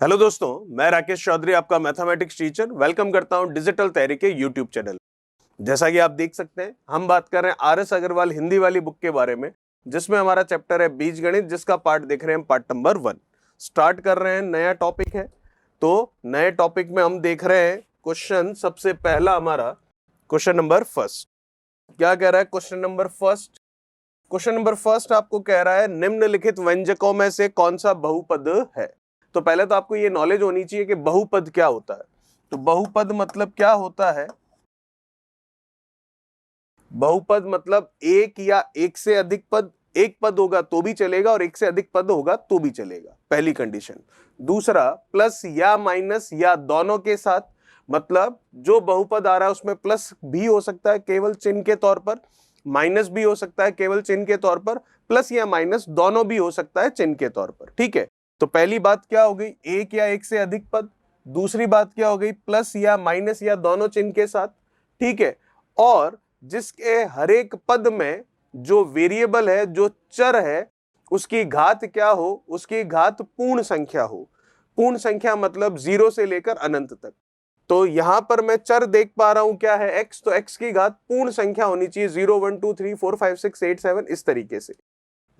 Hello दोस्तों, मैं राकेश चौधरी आपका मैथमेटिक्स टीचर वेलकम करता हूं डिजिटल तैयारी के यूट्यूब चैनल। जैसा कि आप देख सकते हैं, हम बात कर रहे हैं आर.एस. अग्रवाल हिंदी वाली बुक के बारे में, जिसमें हमारा चैप्टर है बीजगणित, जिसका पार्ट देख रहे हैं पार्ट नंबर 1। स्टार्ट कर रहे हैं, नया टॉपिक है। तो नए टॉपिक में हम देख रहे हैं क्वेश्चन। सबसे पहला हमारा क्वेश्चन नंबर फर्स्ट क्या कह रहा है? क्वेश्चन नंबर फर्स्ट आपको कह रहा है निम्नलिखित व्यंजकों में से कौन सा बहुपद है। तो पहले तो आपको ये नॉलेज होनी चाहिए कि बहुपद क्या होता है। तो बहुपद मतलब क्या होता है? बहुपद मतलब एक या एक से अधिक पद। एक पद होगा तो भी चलेगा और एक से अधिक पद होगा तो भी चलेगा, पहली कंडीशन। दूसरा, प्लस या माइनस या दोनों के साथ। मतलब जो बहुपद आ रहा है उसमें प्लस भी हो सकता है केवल चिन्ह के तौर पर, माइनस भी हो सकता है केवल चिन्ह के तौर पर, प्लस या माइनस दोनों भी हो सकता है चिन्ह के तौर पर। ठीक है, तो पहली बात क्या हो गई? एक या एक से अधिक पद। दूसरी बात क्या हो गई? प्लस या माइनस या दोनों चिन्ह के साथ। ठीक है, और जिसके हर एक पद में जो वेरिएबल है, जो चर है, उसकी घात क्या हो? उसकी घात पूर्ण संख्या हो। पूर्ण संख्या मतलब 0 से लेकर अनंत तक। तो यहां पर मैं चर देख पा रहा हूं, क्या है? x। तो x की घात पूर्ण संख्या होनी चाहिए, 0 1 2 3 4 5 6 8 7 इस तरीके से।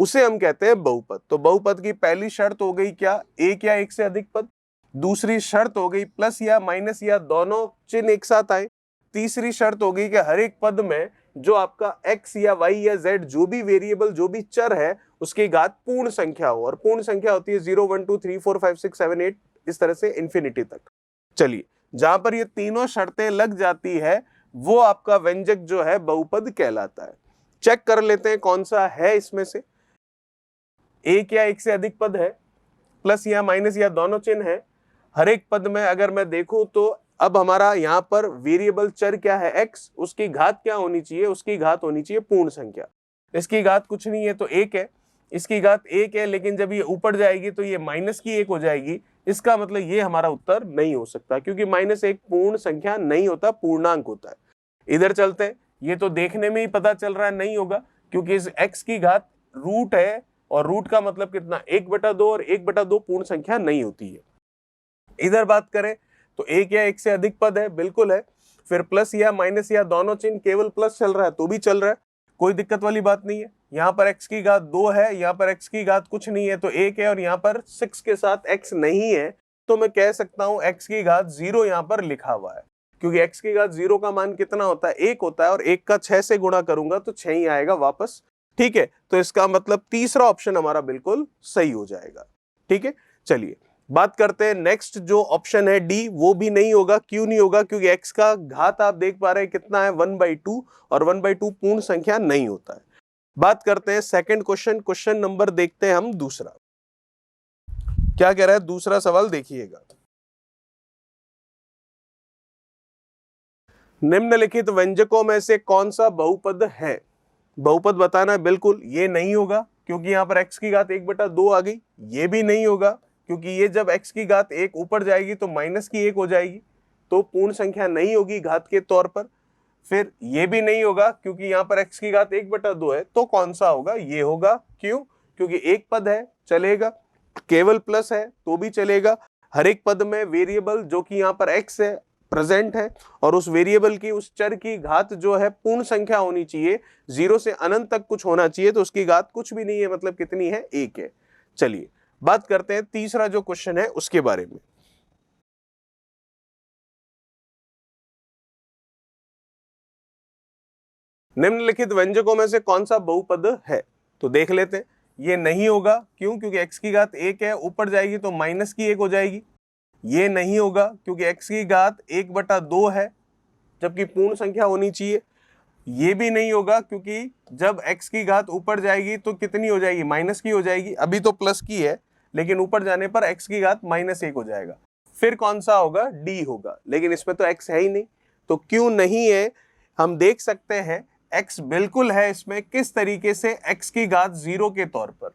उसे हम कहते हैं बहुपद। तो बहुपद की पहली शर्त हो गई क्या? एक या एक से अधिक पद। दूसरी शर्त हो गई प्लस या माइनस या दोनों चिन्ह एक साथ आए। तीसरी शर्त हो गई कि हर एक पद में जो आपका x या y या z जो भी वेरिएबल, जो भी चर है, उसकी घात पूर्ण संख्या हो। और पूर्ण संख्या होती है 0 1 2 3 4 5 6 7 8 इस तरह से इंफिनिटी तक। चलिए, जहां पर ये तीनों शर्तें लग जाती है वो आपका व्यंजक जो है बहुपद कहलाता है। चेक कर लेते हैं कौन सा है इसमें से। एक या एक से अधिक पद है, प्लस या माइनस या दोनों चिन्ह है। हर एक पद में अगर मैं देखूं तो अब हमारा यहां पर वेरिएबल चर क्या है? x। उसकी घात क्या होनी चाहिए? उसकी घात होनी चाहिए पूर्ण संख्या। इसकी घात कुछ नहीं है तो 1 है। इसकी घात 1 है, लेकिन जब ये ऊपर जाएगी तो ये माइनस की 1 हो जाएगी। इसका मतलब ये हमारा उत्तर नहीं हो सकता, क्योंकि -1 पूर्ण संख्या नहीं होता, पूर्णांक होता है। इधर चलते हैं, ये तो देखने में ही पता चल रहा है नहीं होगा, क्योंकि इस x की घात रूट है, और रूट का मतलब कितना? 1/2, और 1/2 पूर्ण संख्या नहीं होती है। इधर बात करें तो एक या एक से अधिक पद है, बिल्कुल है। फिर प्लस या माइनस या दोनों चिन्ह, केवल प्लस चल रहा है तो भी चल रहा है, कोई दिक्कत वाली बात नहीं है। यहाँ पर x की घात 2 है, यहाँ पर x की घात कुछ नहीं है तो 1 है, और यहाँ पर 6 के साथ x नहीं है, तो मैं कह सकता हूं x की घात 0 यहाँ पर लिखा हुआ है। क्योंकि x की घात 0 का मान कितना होता है? 1 होता है, और 1 का 6 से गुणा करूंगा तो 6 ही आएगा वापस। ठीक है, तो इसका मतलब तीसरा ऑप्शन हमारा बिल्कुल सही हो जाएगा। ठीक है, चलिए बात करते हैं नेक्स्ट। जो ऑप्शन है डी, वो भी नहीं होगा। क्यों नहीं होगा? क्योंकि x का घात आप देख पा रहे हैं कितना है? 1/2, और 1/2 पूर्ण संख्या नहीं होता है। बात करते हैं सेकंड क्वेश्चन नंबर देखते हैं हम दूसरा। क्या कह रहा है दूसरा सवाल? देखिएगा, निम्नलिखित व्यंजकों में से कौन सा बहुपद है? बहुपद बताना है। बिल्कुल ये नहीं होगा, क्योंकि यहां पर x की घात 1/2 आ गई। ये भी नहीं होगा, क्योंकि ये जब x की घात 1 ऊपर जाएगी तो माइनस की 1 हो जाएगी, तो पूर्ण संख्या नहीं होगी घात के तौर पर। फिर ये भी नहीं होगा, क्योंकि यहाँ पर x की घात 1/2 है, तो कौन सा होगा? ये होगा। क्यों? क्योंकि एक पद है, चलेगा। केवल प्लस है तो भी चलेगा। हर एक पद में वेरिएबल जो कि यहाँ पर x है प्रेजेंट है, और उस वेरिएबल की, उस चर की घात जो है पूर्ण संख्या होनी चाहिए, 0 से अनंत तक कुछ होना चाहिए, तो उसकी घात कुछ भी नहीं है, मतलब कितनी है? 1 है। चलिए बात करते हैं तीसरा जो क्वेश्चन है उसके बारे में। निम्नलिखित व्यंजकों में से कौन सा बहुपद है? तो देख लेते हैं। ये नहीं होगा। क्यों? क्योंकि x की घात 1 है, ऊपर जाएगी तो माइनस की 1 हो जाएगी। ये नहीं होगा, क्योंकि x की घात 1/2 है, जबकि पूर्ण संख्या होनी चाहिए। ये भी नहीं होगा, क्योंकि जब x की घात ऊपर जाएगी तो कितनी हो जाएगी? माइनस की हो जाएगी। अभी तो प्लस की है, लेकिन ऊपर जाने पर x की घात -1 हो जाएगा। फिर कौन सा होगा? डी होगा, लेकिन इसमें तो x है ही नहीं, तो क्यों नहीं है? हम देख सकते हैं x बिल्कुल है इसमें। किस तरीके से? x की घात 0 के तौर पर।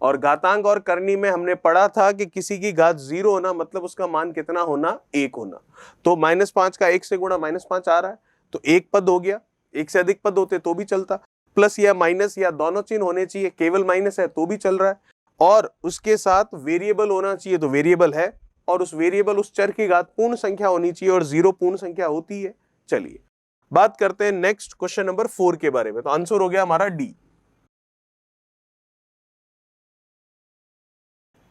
और घातांक और करनी में हमने पढ़ा था कि किसी की घात 0 होना मतलब उसका मान कितना होना? 1 होना। तो -5 का 1 से गुणा -5 आ रहा है, तो एक पद हो गया। एक से अधिक पद होते तो भी चलता, प्लस या माइनस या दोनों चिन्ह होने चाहिए, केवल माइनस है तो भी चल रहा है, और उसके साथ वेरिएबल होना चाहिए, तो वेरिएबल है, और उस वेरिएबल उस चर की घात पूर्ण संख्या होनी चाहिए और 0 पूर्ण संख्या होती है। चलिए बात करते हैं नेक्स्ट क्वेश्चन नंबर 4 के बारे में। तो आंसर हो गया हमारा डी।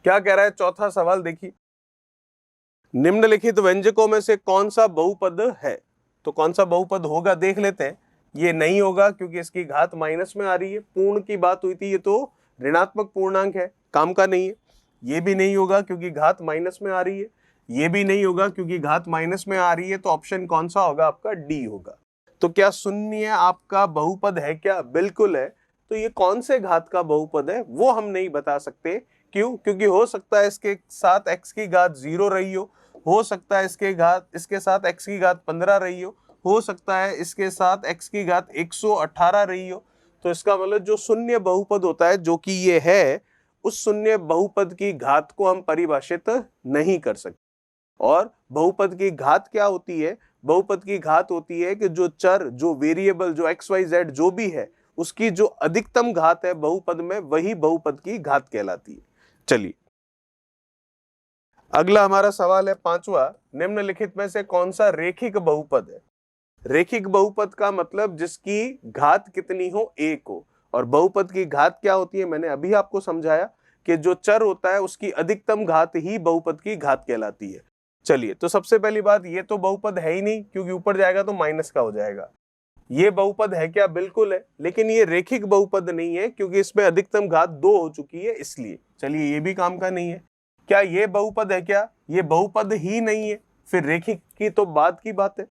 क्या कह रहा है चौथा सवाल देखिए, निम्नलिखित व्यंजकों में से कौन सा बहुपद है। तो कौन सा बहुपद होगा देख लेते हैं। ये नहीं होगा क्योंकि इसकी घात माइनस में आ रही है, पूर्ण की बात हुई थी, ये तो ऋणात्मक पूर्णांक है, काम का नहीं है। ये भी नहीं होगा क्योंकि घात माइनस में आ रही है, ये भी नहीं होगा क्योंकि घात माइनस में आ रही है। तो ऑप्शन कौन सा होगा आपका, डी होगा। तो क्या शून्य आपका बहुपद है क्या, बिल्कुल है। तो ये कौन से घात का बहुपद है वो हम नहीं बता सकते। क्यों, क्योंकि हो सकता है इसके साथ x की घात 0 रही हो सकता है इसके साथ x की घात 15 रही हो सकता है इसके साथ x की घात 118 रही हो। तो इसका मतलब जो शून्य बहुपद होता है जो कि ये है, उस शून्य बहुपद की घात को हम परिभाषित नहीं कर सकते। और बहुपद की घात क्या होती है, बहुपद की घात होती है कि जो चर, जो वेरिएबल, जो एक्स वाई जेड जो भी है, उसकी जो अधिकतम घात है बहुपद में, वही बहुपद की घात कहलाती है। चलिए अगला हमारा सवाल है पांचवा, निम्नलिखित में से कौन सा रेखिक बहुपद है। रेखिक बहुपद का मतलब जिसकी घात कितनी हो, एक हो। और बहुपद की घात क्या होती है, मैंने अभी आपको समझाया कि जो चर होता है उसकी अधिकतम घात ही बहुपद की घात कहलाती है। चलिए तो सबसे पहली बात, ये तो बहुपद है ही नहीं क्योंकि ऊपर जाएगा तो माइनस का हो जाएगा। ये बहुपद है क्या, बिल्कुल है, लेकिन ये रेखिक बहुपद नहीं है क्योंकि इसमें अधिकतम घात 2 हो चुकी है इसलिए। चलिए ये भी काम का नहीं है। क्या ये बहुपद है क्या, ये बहुपद ही नहीं है, फिर रेखिक की तो बाद की बात है।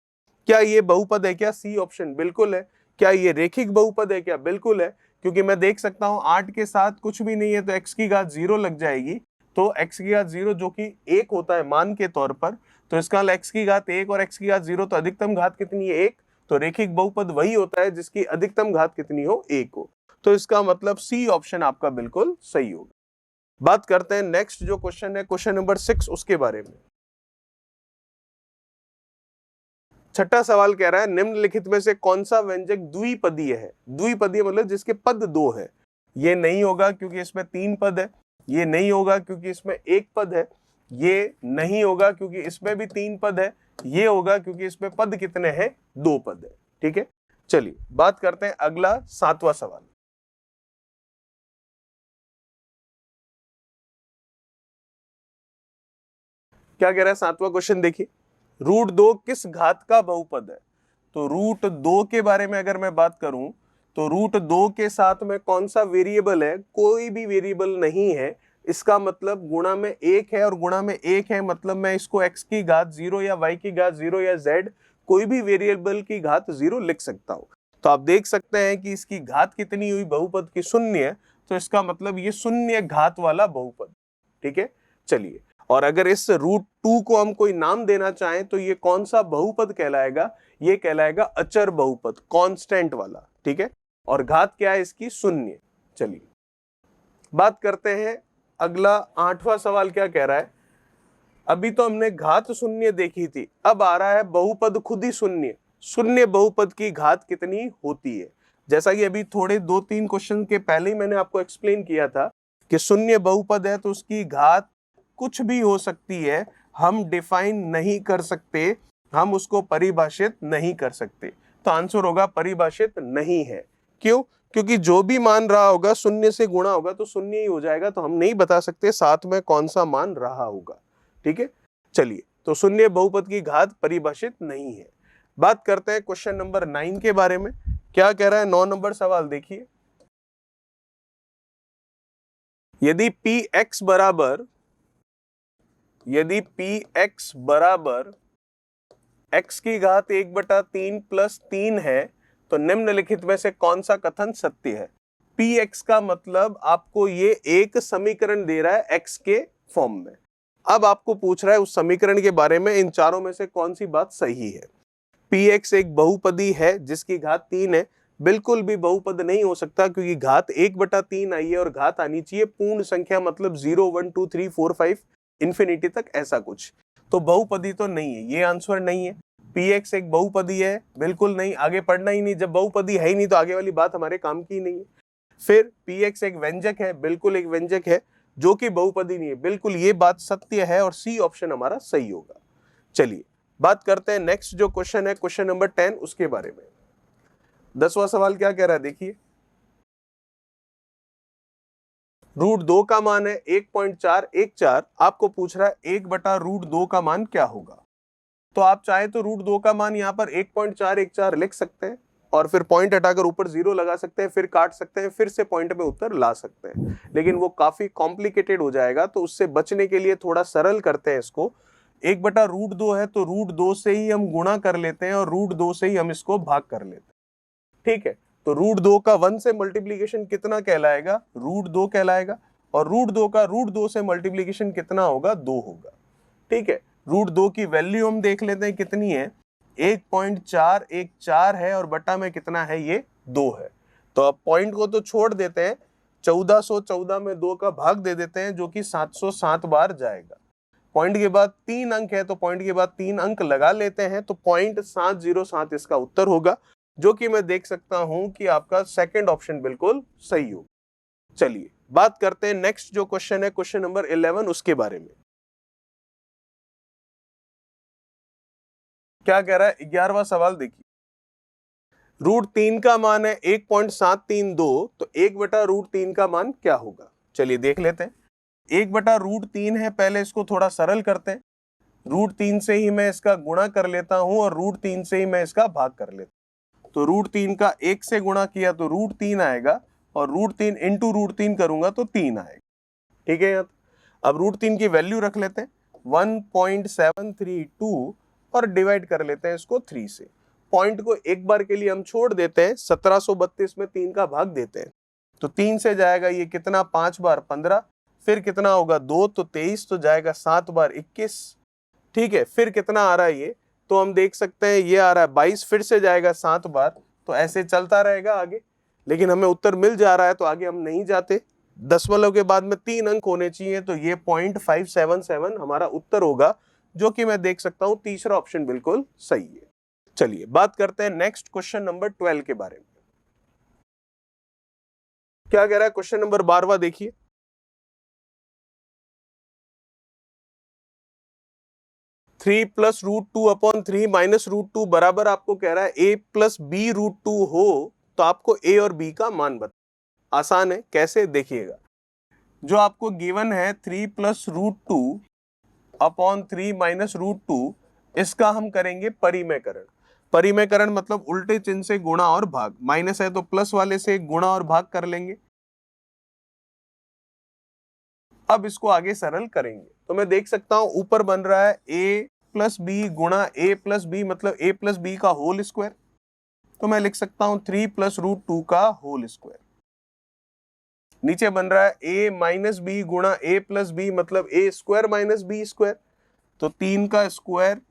क्या ये बहुपद है क्या, सी ऑप्शन बिल्कुल है। क्या ये रेखिक बहुपद है क्या, बिल्कुल है, क्योंकि मैं देख सकता हूं 8 के साथ कुछ भी नहीं है तो x की घात 0 लग जाएगी। तो x की घात 0 जो कि 1 होता है मान के तौर पर, तो इसका x की घात 1 और x की घात 0, तो अधिकतम घात कितनी है, 1। तो रेखिक बहुपद वही होता है जिसकी अधिकतम घात कितनी हो, 1 हो। तो इसका मतलब सी ऑप्शन आपका बिल्कुल सही होगा। बात करते हैं नेक्स्ट जो क्वेश्चन है, क्वेश्चन नंबर 6, उसके बारे में। छठा सवाल कह रहा है निम्नलिखित में से कौन सा व्यंजक द्विपदीय है। द्विपदीय मतलब जिसके पद 2 है। ये नहीं होगा क्योंकि इसमें 3 पद है, ये नहीं होगा क्योंकि इसमें 1 पद है, ये नहीं होगा क्योंकि इसमें भी 3 पद है, ये होगा क्योंकि इसमें पद कितने हैं, 2 पद है। ठीक है, चलिए बात करते हैं अगला 7वां सवाल। क्या कह रहा है 7वां क्वेश्चन देखिए, √2 किस घात का बहुपद है। तो √2 के बारे में अगर मैं बात करूं तो √2 के साथ में कौन सा वेरिएबल है, कोई भी वेरिएबल नहीं है। इसका मतलब गुणा में 1 है, और गुणा में 1 है मतलब मैं इसको x की घात 0 या y की घात 0 या z कोई भी वेरिएबल की घात 0 लिख सकता हूं। तो आप देख सकते हैं कि इसकी घात कितनी हुई बहुपद की, 0। तो इसका मतलब ये शून्य घात वाला बहुपद। ठीक है, चलिए, और अगर इस √2 को हम कोई नाम देना चाहें तो ये कौन सा बहुपद कहलाएगा, ये कहलाएगा अचर बहुपद, कांस्टेंट वाला। ठीक है, और घात क्या है इसकी, 0। चलिए बात करते हैं अगला 8वां सवाल। क्या कह रहा है, अभी तो हमने घात 0 देखी थी, अब आ रहा है बहुपद खुद ही 0। शून्य बहुपद की घात कितनी होती है। जैसा कि अभी थोड़े 2-3 क्वेश्चन के पहले ही मैंने आपको एक्सप्लेन किया था कि शून्य बहुपद है तो उसकी घात कुछ भी हो सकती है, हम डिफाइन नहीं कर सकते, हम उसको परिभाषित नहीं कर सकते। तो आंसर होगा परिभाषित नहीं है। क्यों, क्योंकि जो भी मान रहा होगा 0 से गुणा होगा तो 0 ही हो जाएगा, तो हम नहीं बता सकते साथ में कौन सा मान रहा होगा। ठीक है, चलिए, तो शून्य बहुपद की घात परिभाषित नहीं है। बात करते हैं क्वेश्चन नंबर 9 के बारे में। क्या कह रहा है 9 नंबर सवाल देखिए, यदि px बराबर x की घात 1/3 + 3 है तो निम्नलिखित में से कौन सा कथन सत्य है। px का मतलब आपको ये एक समीकरण दे रहा है x के फॉर्म में। अब आपको पूछ रहा है उस समीकरण के बारे में, इन चारों में से कौन सी बात सही है। px एक बहुपदी है जिसकी घात 3 है, बिल्कुल भी बहुपद नहीं हो सकता क्योंकि घात 1/3 आई है और घात आनी चाहिए पूर्ण संख्या, मतलब 0 1 2 3 4 5 इंफिनिटी तक, ऐसा कुछ। तो बहुपदी तो नहीं है, ये आंसर नहीं है। px एक बहुपदी है, बिल्कुल नहीं, आगे पढ़ना ही नहीं। जब बहुपदी है ही नहीं तो आगे वाली बात हमारे काम की नहीं है। फिर px एक व्यंजक है, बिल्कुल एक व्यंजक है। जो कि बहुपदी नहीं है। बिल्कुल ये बात सत्य है और सी ऑप्शन हमारा सही होगा। चलिए बात करते हैं नेक्स्ट जो क्वेश्चन है, क्वेश्चन नंबर 10, उसके बारे में। 10वां सवाल क्या कह रहा है देखिए, √2 का मान है 1.414, आपको पूछ रहा है 1/√2 का मान क्या होगा। तो आप चाहे तो √2 का मान यहाँ पर 1.414 लिख सकते हैं और फिर पॉइंट हटाकर ऊपर 0 लगा सकते हैं, फिर काट सकते हैं, फिर से पॉइंट में उत्तर ला सकते हैं, लेकिन वो काफी कॉम्प्लिकेटेड हो जाएगा। तो उससे बचने के लिए थोड़ा सरल करते हैं इसको। 1/√2 है तो √2 से ही हम गुणा कर लेते हैं और √2 से ही हम इसको भाग कर लेते हैं। ठीक है, तो √2 का 1 से मल्टीप्लीकेशन कितना कहलाएगा, √2 कहलाएगा, और √2 का √2 से मल्टीप्लीकेशन कितना होगा, 2 होगा। ठीक है, √2 की वैल्यू हम देख लेते हैं कितनी है, 1.414 है और बटा में कितना है, ये 2 है। तो अब पॉइंट को तो छोड़ देते हैं, 1414 में 2 का भाग दे देते हैं, जो कि 707 बार जाएगा। पॉइंट के बाद 3 अंक है तो पॉइंट के बाद 3 अंक लगा लेते हैं, तो 0.707 इसका उत्तर होगा, जो कि मैं देख सकता हूं कि आपका सेकंड ऑप्शन बिल्कुल सही हो। चलिए बात करते हैं नेक्स्ट जो क्वेश्चन है, क्वेश्चन नंबर 11, उसके बारे में। क्या कह रहा है, 11वां सवाल देखिए, √3 का मान है 1.732, तो 1/√3 का मान क्या होगा। चलिए देख लेते हैं। 1/√3 है, पहले इसको थोड़ा सरल करते हैं। √3 से ही मैं इसका गुणा कर लेता हूं और √3 से ही मैं इसका भाग कर लेता हूं। तो √3 का 1 से गुणा किया तो √3 आएगा, और √3 इंटू √3 करूंगा तो 3 आएगा। ठीक है, अब √3 की वैल्यू रख लेते हैं 1.732 और डिवाइड कर लेते हैं इसको 3 से। पॉइंट को एक बार के लिए हम छोड़ देते हैं, 1732 में 3 का भाग देते हैं, तो 3 से जाएगा ये कितना, 5 बार 15, फिर कितना होगा 2 तो 23, तो जाएगा 7 बार 21। ठीक है, फिर कितना आ रहा है ये, तो हम देख सकते हैं ये आ रहा है 22, फिर से जाएगा 7 बार, तो ऐसे चलता रहेगा आगे, लेकिन हमें उत्तर मिल जा रहा है तो आगे हम नहीं जाते। दशमलव के बाद में 3 अंक होने चाहिए, तो ये 0.577 हमारा उत्तर होगा, जो कि मैं देख सकता हूं तीसरा ऑप्शन बिल्कुल सही है। चलिए बात करते हैं नेक्स्ट क्वेश्चन नंबर 12 के बारे में। क्या कह रहा है क्वेश्चन नंबर 12वां देखिए, थ्री प्लस √2/3 माइनस √2 बराबर आपको कह रहा है a प्लस बी √2 हो, तो आपको a और b का मान बता। आसान है, कैसे देखिएगा। जो आपको गिवन है 3 प्लस √2/3 माइनस √2, इसका हम करेंगे परिमेयकरण। परिमेयकरण मतलब उल्टे चिन्ह से गुणा और भाग, माइनस है तो प्लस वाले से गुणा और भाग कर लेंगे। अब इसको आगे सरल करेंगे, तो मैं देख सकता हूं ऊपर बन रहा है a प्लस बी गुणा a प्लस बी, मतलब a प्लस बी का होल स्क्वायर, तो मैं लिख सकता हूं 3 प्लस √2 का होल स्क्वायर। नीचे बन रहा है a माइनस बी गुणा a प्लस बी, मतलब a square minus b square, तो 3 का स्क्वायर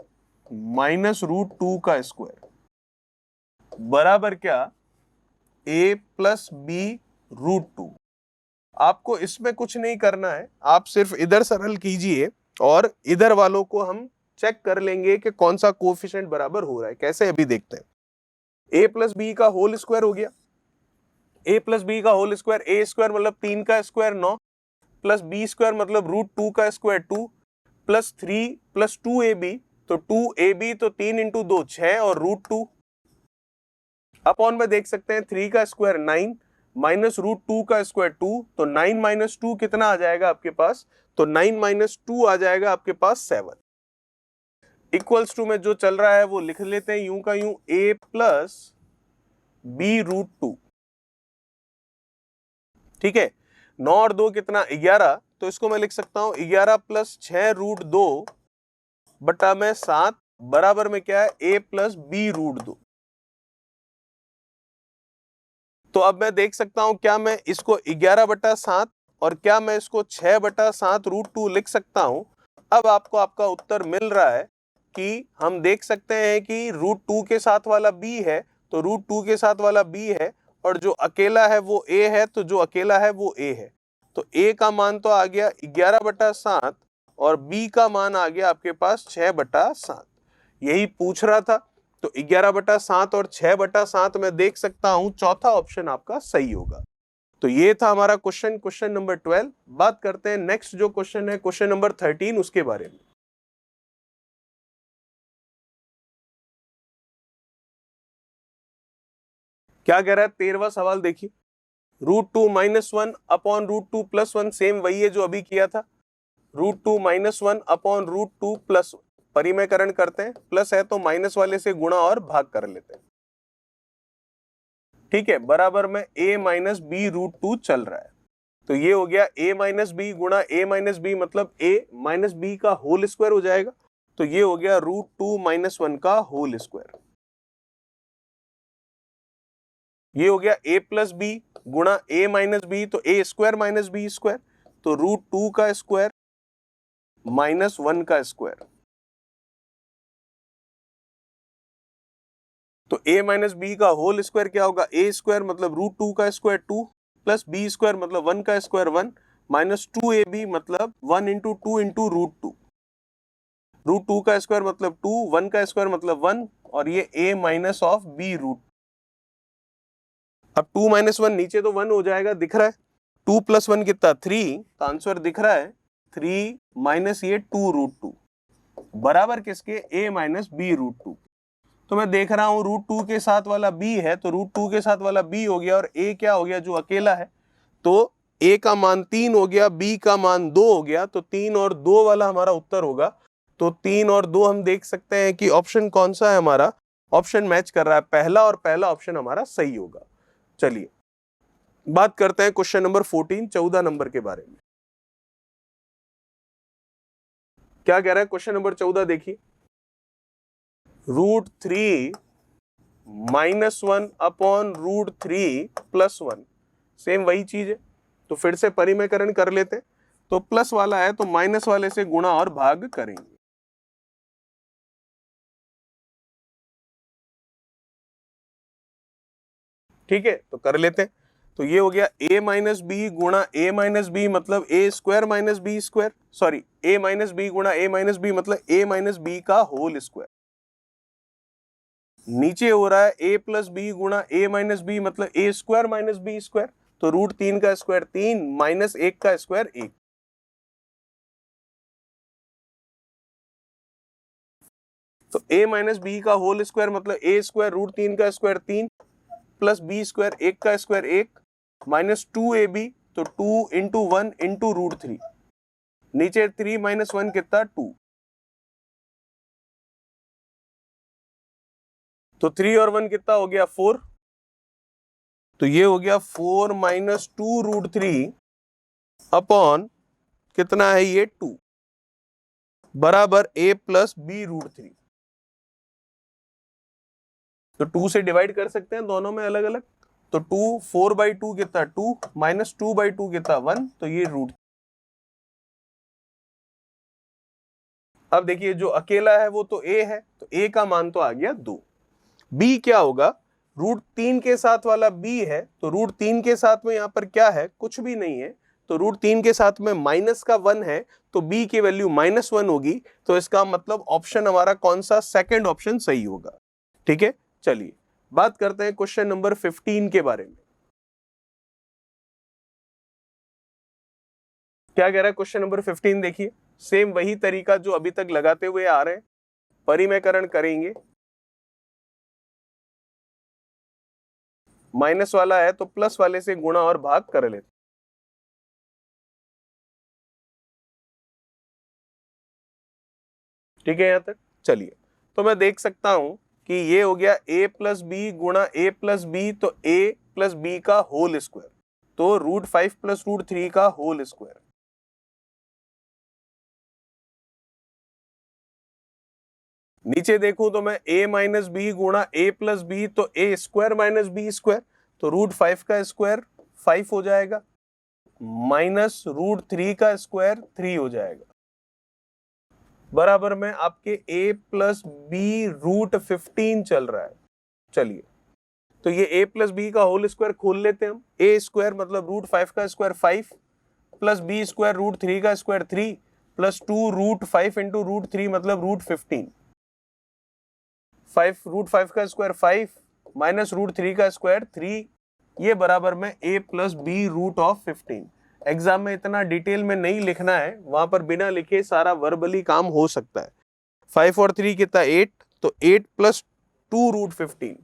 माइनस √2 का स्क्वायर बराबर क्या, a प्लस बी √2। आपको इसमें कुछ नहीं करना है, आप सिर्फ इधर सरल कीजिए और इधर वालों को हम चेक कर लेंगे कि कौन सा कोएफिशिएंट बराबर हो रहा है। कैसे, अभी देखते हैं। a प्लस बी का होल स्क्वायर हो गया, a प्लस बी का होल स्क्वायर, a स्क्वायर मतलब 3 का स्क्वायर 9, प्लस b स्क्वायर मतलब √2 का स्क्वायर 2, प्लस 3 प्लस 2ab, तो 2ab तो 3 इंटू 2 6 और √2 अपॉन में देख सकते हैं 3 का स्क्वायर 9 माइनस √2 का स्क्वायर 2, तो 9 माइनस 2 कितना आ जाएगा आपके पास, तो 9 माइनस 2 आ जाएगा आपके पास 7। इक्वल्स टू में जो चल रहा है वो लिख लेते हैं यूं का यूं, a प्लस बी √2। ठीक है, 9 और 2 कितना 11, तो इसको मैं लिख सकता हूं 11 प्लस 6√2 बटा में 7 बराबर में क्या है, a प्लस बी √2। तो अब मैं देख सकता हूं क्या मैं इसको 11/7 और क्या मैं इसको 6/7 √2 लिख सकता हूं। अब आपको आपका उत्तर मिल रहा है कि हम देख सकते हैं कि √2 के साथ वाला b है, तो √2 के साथ वाला b है, और जो अकेला है वो a है, तो जो अकेला है वो a है। तो a का मान तो आ गया 11/7 और b का मान आ गया आपके पास 6/7। यही पूछ रहा था, तो 11/7 और 6/7 में देख सकता हूं चौथा ऑप्शन आपका सही होगा। तो ये था हमारा क्वेश्चन नंबर 12। बात करते हैं नेक्स्ट जो क्वेश्चन है क्वेश्चन नंबर 13 उसके बारे में। क्या कह रहा है 13वां सवाल देखिए, √2 - 1 अपॉन √2 + 1 सेम वही है जो अभी किया था। √2 - 1 अपॉन √2 + परिमेयकरण करते हैं, प्लस है तो माइनस वाले से गुणा और भाग कर लेते हैं। ठीक है, बराबर में a - b √2 चल रहा है। तो ये हो गया a - b गुणा a - b मतलब a - b का होल स्क्वायर हो जाएगा। तो ये हो गया √2 - 1 का होल स्क्वायर। ये हो गया a + b गुणा a - b, तो a स्क्वायर - b स्क्वायर, तो √2 का स्क्वायर -1 का स्क्वायर। तो a - b का होल स्क्वायर क्या होगा, a स्क्वायर मतलब √2 का स्क्वायर 2 प्लस b स्क्वायर मतलब 1 का स्क्वायर 1 माइनस 2ab मतलब 1 × 2 × √2। √2 का स्क्वायर मतलब 2, 1 का स्क्वायर मतलब 1 और ये a माइनस ऑफ b √। अब 2 - 1 नीचे तो 1 हो जाएगा, दिख रहा है। 2 + 1 कितना 3, तो आंसर दिख रहा है 3 माइनस ये 2 √2 बराबर किसके a माइनस b √2। तो मैं देख रहा हूं √2 के साथ वाला b है तो √2 के साथ वाला b हो गया और a क्या हो गया जो अकेला है, तो a का मान 3 हो गया, b का मान 2 हो गया, तो 3 और 2 वाला हमारा उत्तर होगा। तो 3 और 2 हम देख सकते हैं कि ऑप्शन कौन सा है हमारा, ऑप्शन मैच कर रहा है पहला, और पहला ऑप्शन हमारा सही होगा। चलिए बात करते हैं क्वेश्चन नंबर 14 14 नंबर के बारे में। क्या कह रहा है क्वेश्चन नंबर 14 देखिए, √3 - 1 अपॉन √3 + 1 सेम वही चीज है, तो फिर से परिमेयकरण कर लेते हैं। तो प्लस वाला है तो माइनस वाले से गुणा और भाग करेंगे। ठीक है, तो कर लेते हैं। तो ये हो गया a - b गुणा a - b मतलब a square - b square, sorry a - b गुणा a - b मतलब a - b का होल स्क्वायर। नीचे हो रहा है a + b गुणा a - b मतलब a स्क्वायर - b स्क्वायर, तो √3 का स्क्वायर 3 माइनस 1 का स्क्वायर 1। तो a - b का होल स्क्वायर मतलब a स्क्वायर √3 का स्क्वायर 3 प्लस b स्क्वायर 1 का स्क्वायर 1 माइनस 2ab, तो 2 × 1 × √3, नीचे 3 - 1 कितना 2, तो 3 और 1 कितना हो गया 4, तो ये हो गया 4 - 2 √3 अपॉन कितना है ये 2 बराबर a + b √3। तो 2 से डिवाइड कर सकते हैं दोनों में अलग अलग, तो 2 4/2 कितना 2 माइनस 2/2 कितना 1, तो ये √। अब देखिए जो अकेला है वो तो a है, तो a का मान तो आ गया 2। b क्या होगा, √3 के साथ वाला b है, तो √3 के साथ में यहाँ पर क्या है, कुछ भी नहीं है, तो √3 के साथ में माइनस का 1 है, तो b की वैल्यू -1 होगी। तो इसका मतलब ऑप्शन हमारा कौन सा, सेकंड ऑप्शन सही होगा। ठीक है, चलिए बात करते हैं क्वेश्चन नंबर 15 के बारे में। क्या कह रहा है क्वेश्चन नंबर 15 देखिए, सेम वही तरीका जो अभी तक लगाते हुए आ रहे हैं, परिमेयकरण करेंगे। माइनस वाला है तो प्लस वाले से गुणा और भाग कर लेते। ठीक है यहां तक, चलिए तो मैं देख सकता हूं कि ये हो गया a + b गुणा a + b, तो a + b का होल स्क्वायर, तो √5 + √3 का होल स्क्वायर। नीचे देखूं तो मैं a - b गुणा a + b, तो a स्क्वायर - b स्क्वायर, तो √5 का स्क्वायर 5 हो जाएगा माइनस √3 का स्क्वायर 3 हो जाएगा बराबर में आपके a + b √15 चल रहा है। चलिए तो ये a + b का होल स्क्वायर खोल लेते हैं हम। a स्क्वायर मतलब √5 का स्क्वायर 5 प्लस b स्क्वायर √3 का स्क्वायर 3 प्लस 2 √5 × √3 मतलब √15। 5 √5 का स्क्वायर 5 माइनस √3 का स्क्वायर 3 ये बराबर में a plus b root of 15। Exam में इतना डिटेल में नहीं लिखना है, वहां पर बिना लिखे सारा वर्बली काम हो सकता है। 5 और 3 कितना 8, तो 8 प्लस 2 रूट 15।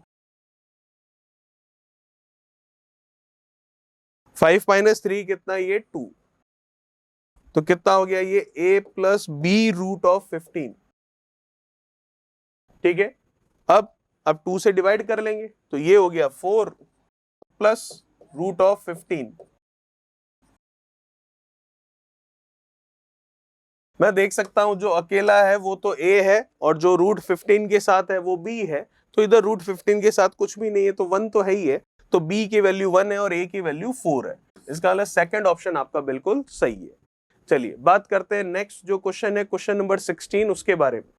5 माइनस 3 कितना, ये 2, तो कितना हो गया ये a plus b root of 15। ठीक है, अब 2 से डिवाइड कर लेंगे तो ये हो गया 4 प्लस रूट ऑफ 15। मैं देख सकता हूं जो अकेला है वो तो a है और जो रूट 15 के साथ है वो b है, तो इधर रूट 15 के साथ कुछ भी नहीं है तो 1 तो है ही है, तो b की वैल्यू 1 है और a की वैल्यू 4 है। इसका मतलब सेकंड ऑप्शन आपका बिल्कुल सही है। चलिए बात करते हैं नेक्स्ट जो क्वेश्चन है, क्वेश्चन नंबर 16, उसके बारे में।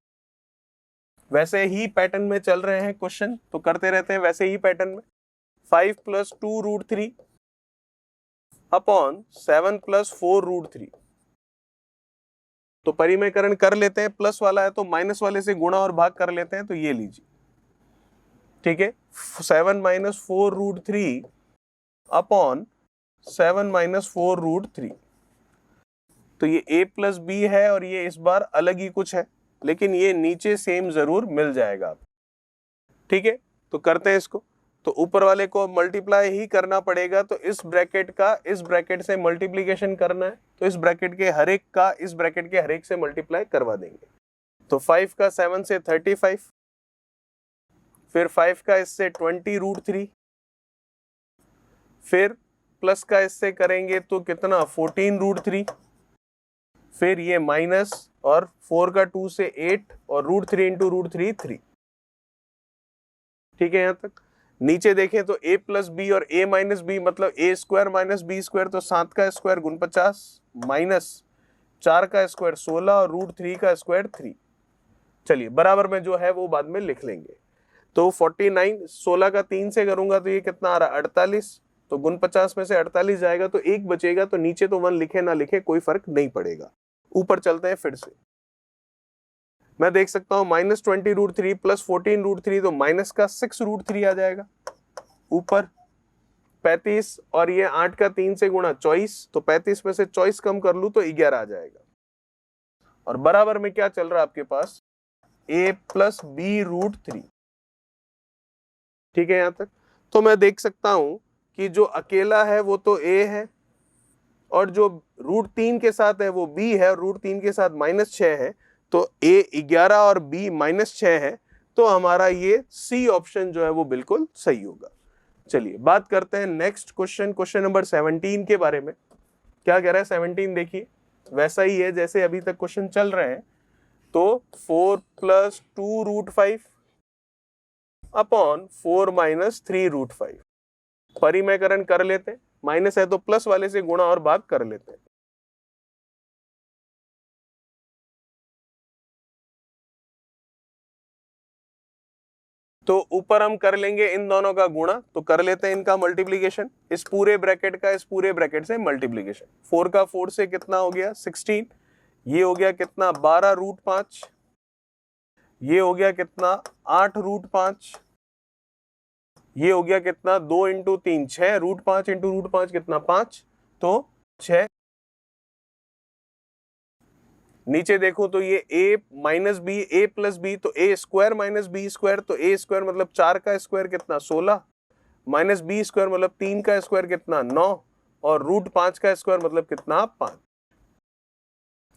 वैसे ही पैटर्न में चल रहे हैं क्वेश्चन, तो करते रहते हैं वैसे ही पैटर्न में। 5 plus 2 root 3 upon 7 plus 4 root 3। तो परिमेयकरण कर लेते हैं, प्लस वाला है तो माइनस वाले से गुणा और भाग कर लेते हैं, तो ये लीजिए। ठीक है, 7 minus 4 root 3 upon 7 minus 4 root 3। तो ये a प्लस बी है और ये इस बार अलग ही कुछ है, लेकिन ये नीचे सेम जरूर मिल जाएगा। ठीक है, तो करते हैं इसको। तो ऊपर वाले को मल्टीप्लाई ही करना पड़ेगा, तो इस ब्रैकेट का इस ब्रैकेट से मल्टीप्लीकेशन करना है, तो इस ब्रैकेट के हर एक का इस ब्रैकेट के हर एक से मल्टीप्लाई करवा देंगे। तो 5 का 7 से 35, फिर 5 का इससे 20 रूट 3, फिर प्लस का इससे करेंगे तो कितना 14 रूट 3, फिर ये माइनस और 4 का 2 से 8 और रूट 3 इंटू रूट 3 3। ठीक है, यहां तक। नीचे देखें तो a प्लस बी और a माइनस बी मतलब a square minus b square, तो 7 का स्क्वायर गुण 50 माइनस 4 का स्क्वायर 16 और रूट 3 का स्क्वायर 3। चलिए बराबर में जो है वो बाद में लिख लेंगे। तो 49, 16 का 3 से करूंगा तो ये कितना आ रहा 48, तो गुण 50 में से 48 जाएगा तो 1 बचेगा, तो नीचे तो 1 लिखे ना लिखे कोई फर्क नहीं पड़ेगा। ऊपर चलते हैं फिर से। मैं देख सकता हूं माइनस 20 रूट 3 प्लस 14 रूट 3, तो माइनस का 6 रूट 3 आ जाएगा। ऊपर 35 और ये 8 का 3 से गुणा 24, तो 35 में से 24 कम कर लूं तो 11 आ जाएगा। और बराबर में क्या चल रहा है आपके पास, a प्लस बी रूट 3। ठीक है, यहां तक। तो मैं देख सकता हूं कि जो अकेला है वो तो a है, और जो रूट 3 के साथ है वो b है, और रूट 3 के साथ -6 है, तो a 11 और b -6 है, तो हमारा ये सी ऑप्शन जो है वो बिल्कुल सही होगा। चलिए बात करते हैं नेक्स्ट क्वेश्चन, क्वेश्चन नंबर 17 के बारे में। क्या कह रहा है 17, देखिए वैसा ही है जैसे अभी तक क्वेश्चन चल रहे हैं। तो 4 plus 2 root 5 upon 4 minus 3 root 5। परिमेयकरण कर लेते हैं, माइनस है तो प्लस वाले से गुणा और भाग कर लेते हैं। तो ऊपर हम कर लेंगे इन दोनों का गुणा, तो कर लेते हैं इनका मल्टीप्लीकेशन, इस पूरे ब्रैकेट का इस पूरे ब्रैकेट से मल्टीप्लीकेशन। 4 का 4 से कितना हो गया 16, ये हो गया कितना 12 रूट 5, ये हो गया कितना 8 रूट 5, ये हो गया कितना 2 इंटू 3 6, रूट 5 इंटू रूट 5 कितना 5, तो 6। नीचे देखो तो ये a minus b a plus b, तो a square minus b square, तो a स्क्वायर मतलब 4 का स्क्वायर कितना 16, माइनस बी स्क्वायर मतलब 3 का स्क्वायर कितना 9, और रूट 5 का स्क्वायर मतलब कितना 5।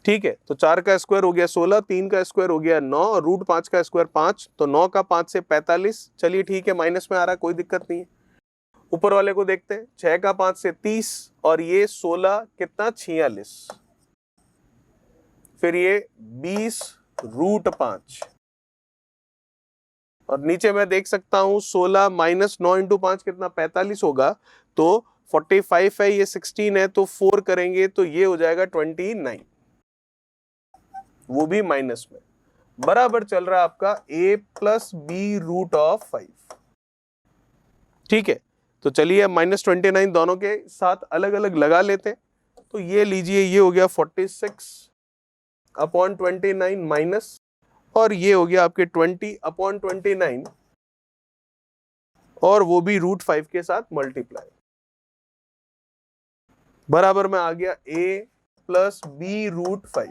ठीक है, तो 4 का स्क्वायर हो गया 16, 3 का स्क्वायर हो गया 9 और रूट 5 का स्क्वायर 5, तो 9 का 5 से 45। चलिए ठीक है, माइनस में आ रहा, कोई दिक्कत नहीं है। ऊपर वाले को देखते हैं, 6 का 5 से 30 और ये 16 कितना 46, फिर ये 20 रूट 5, और नीचे मैं देख सकता हूं 16 माइनस 9 इंटू 5 कितना 45 होगा, तो 45 है, ये 16 है, तो 4 करेंगे तो ये हो जाएगा 29, वो भी माइनस में। बराबर चल रहा है आपका a plus b root of 5। ठीक है, तो चलिए -29 दोनों के साथ अलग अलग लगा लेते हैं। तो ये लीजिए, ये हो गया 46 अपॉन 29 माइनस, और ये हो गया आपके 20 अपॉन 29, और वो भी √5 के साथ मल्टीप्लाई, बराबर में आ गया a प्लस बी √5।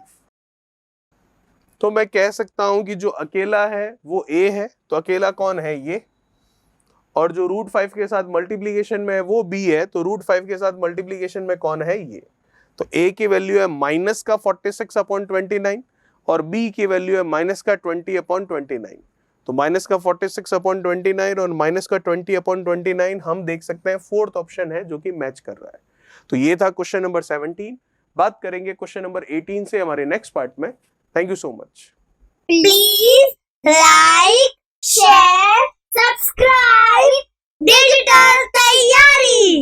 तो मैं कह सकता हूं कि जो अकेला है वो a है, तो अकेला कौन है ये, और जो √5 के साथ मल्टीप्लीकेशन में है वो b है, तो √5 के साथ मल्टीप्लीकेशन में कौन है ये। तो a की वैल्यू है माइनस का 46/29 और b की वैल्यू है माइनस का 20/29। तो माइनस का 46/29 और माइनस का 20/29 हम देख सकते हैं फोर्थ ऑप्शन है जो कि मैच कर रहा है। तो ये था क्वेश्चन नंबर 17। बात करेंगे क्वेश्चन नंबर 18 से हमारे नेक्स्ट पार्ट में। Thank you so much. Please like, share, subscribe digital तैयारी।